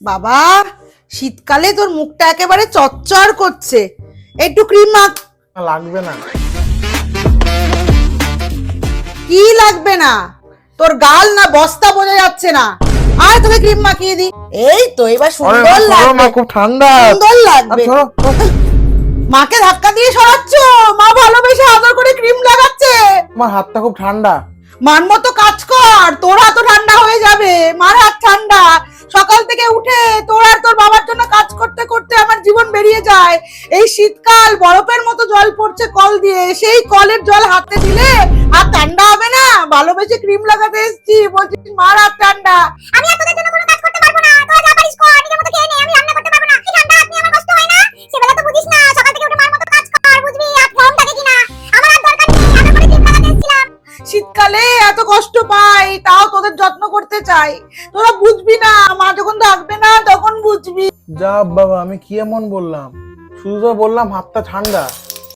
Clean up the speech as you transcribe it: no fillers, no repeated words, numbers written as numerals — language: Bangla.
বাবা, শীতকালে তোর মুখটা একেবারে চচ্চর করছে, একটু ক্রিম মাখ। লাগবে না। কি লাগবে না? তোর গাল না বস্তা বোঝা যাচ্ছে না। আয় তোকে ক্রিম মাখিয়ে দি। এই তো এবার সুন্দর লাগবে। খুব ঠান্ডা। সুন্দর লাগবে। মাকে ধাক্কা দিয়ে সরাচ্ছ? মা ভালোবেসে আদর করে ক্রিম লাগাচ্ছে। আমার হাতটা খুব ঠান্ডা। মান মতো কাজ কর, তোর হাতও ঠান্ডা হয়ে যাবে। মার হাত ঠান্ডা। সকাল থেকে উঠে তোর আর তোর বাবার জন্য কাজ করতে করতে আমার জীবন বেরিয়ে যায়। এই শীতকাল বরফের মতো জল পড়ছে কল দিয়ে, সেই কলের জল হাতে দিলে হাত ঠান্ডা হবে না? ভালোবেসে ক্রিম লাগাতে এসেছি, বলছিস মার হাত ঠান্ডা। আমি আর তোদের জন্য কোনো কাজ করতে পারবো না। তোরা যা পারিস কর, নিজের মতো খেয়ে নে। আমি রান্না করতে পারবো না। কি ঠান্ডা হাত নিয়ে আমার কষ্ট হয় না? সেবেলা তো বুঝিস না, সকাল থেকে উঠে মার মতো কাজ কর, বুঝবি আর গরম থাকে কিনা। আমার আর দরকার নেই, আমি করে ক্রিম লাগাতে এসেছিলাম। শীতকালে এত কষ্ট পাই, তাও তোদের যত্ন করতে চাই। তোরা বুঝবি না, মা যখন থাকবে না তখন বুঝবি। যা বাবা, আমি কি এমন বললাম? শুধু তো বললাম হাতটা ঠান্ডা।